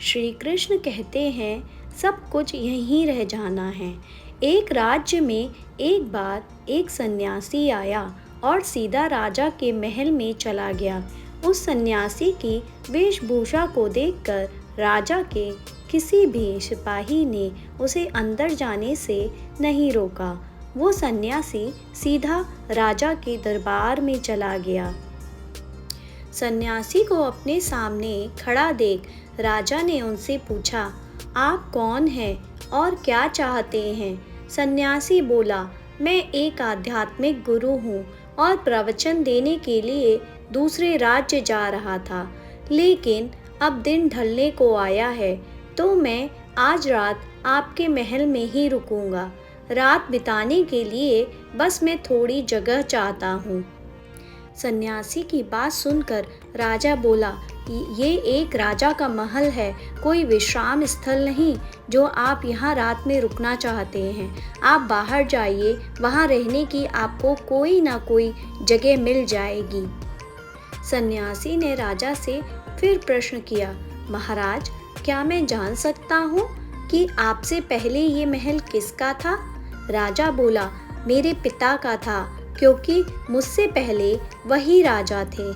श्री कृष्ण कहते हैं सब कुछ यहीं रह जाना है। एक राज्य में एक बार एक सन्यासी आया और सीधा राजा के महल में चला गया। उस सन्यासी की वेशभूषा को देखकर राजा के किसी भी सिपाही ने उसे अंदर जाने से नहीं रोका। वो सन्यासी सीधा राजा के दरबार में चला गया। सन्यासी को अपने सामने खड़ा देख राजा ने उनसे पूछा, आप कौन हैं और क्या चाहते हैं? सन्यासी बोला, मैं एक आध्यात्मिक गुरु हूँ और प्रवचन देने के लिए दूसरे राज्य जा रहा था, लेकिन अब दिन ढलने को आया है तो मैं आज रात आपके महल में ही रुकूंगा। रात बिताने के लिए बस मैं थोड़ी जगह चाहता हूँ। सन्यासी की बात सुनकर राजा बोला, ये एक राजा का महल है, कोई विश्राम स्थल नहीं जो आप यहाँ रात में रुकना चाहते हैं। आप बाहर जाइए, वहाँ रहने की आपको कोई ना कोई जगह मिल जाएगी। सन्यासी ने राजा से फिर प्रश्न किया, महाराज, क्या मैं जान सकता हूँ कि आपसे पहले ये महल किसका था? राजा बोला, मेरे पिता का था, क्योंकि मुझसे पहले वही राजा थे।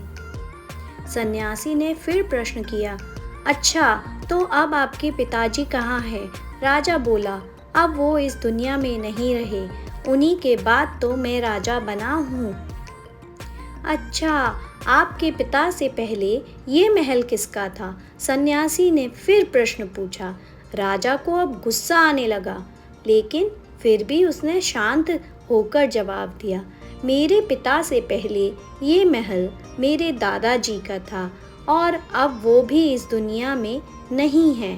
सन्यासी ने फिर प्रश्न किया, अच्छा, तो अब आपके पिताजी कहाँ हैं? राजा बोला, अब वो इस दुनिया में नहीं रहे, उन्हीं के बाद तो मैं राजा बना हूँ। अच्छा, आपके पिता से पहले ये महल किसका था? सन्यासी ने फिर प्रश्न पूछा। राजा को अब गुस्सा आने लगा, लेकिन फिर भी उसने शांत होकर जवाब दिया, मेरे पिता से पहले ये महल मेरे दादाजी का था और अब वो भी इस दुनिया में नहीं है।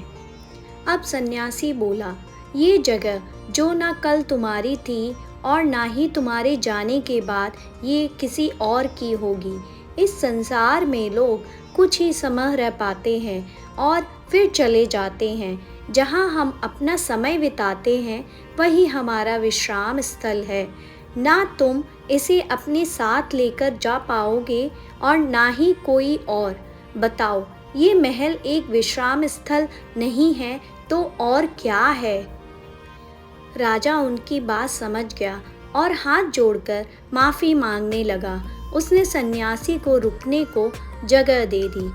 अब सन्यासी बोला, ये जगह जो ना कल तुम्हारी थी और ना ही तुम्हारे जाने के बाद ये किसी और की होगी। इस संसार में लोग कुछ ही समय रह पाते हैं और फिर चले जाते हैं। जहाँ हम अपना समय बिताते हैं वही हमारा विश्राम स्थल है। ना तुम इसे अपने साथ लेकर जा पाओगे और ना ही कोई और। बताओ, ये महल एक विश्राम स्थल नहीं है तो और क्या है? राजा उनकी बात समझ गया और हाथ जोड़कर माफ़ी मांगने लगा। उसने सन्यासी को रुकने को जगह दे दी।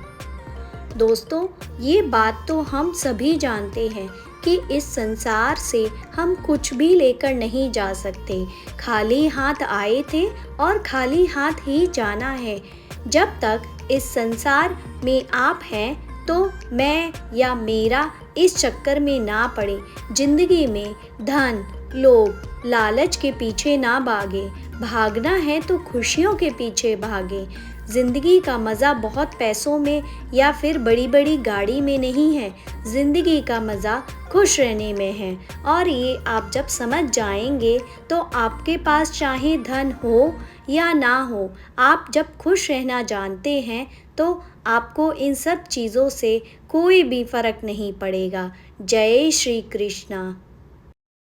दोस्तों, ये बात तो हम सभी जानते हैं कि इस संसार से हम कुछ भी लेकर नहीं जा सकते। खाली हाथ आए थे और खाली हाथ ही जाना है। जब तक इस संसार में आप हैं तो मैं या मेरा इस चक्कर में ना पड़े। जिंदगी में धन, लोभ, लालच के पीछे ना भागे। भागना है तो खुशियों के पीछे भागे। ज़िंदगी का मज़ा बहुत पैसों में या फिर बड़ी बड़ी गाड़ी में नहीं है। ज़िंदगी का मज़ा खुश रहने में है। और ये आप जब समझ जाएंगे तो आपके पास चाहे धन हो या ना हो, आप जब खुश रहना जानते हैं तो आपको इन सब चीज़ों से कोई भी फ़र्क नहीं पड़ेगा। जय श्री कृष्णा।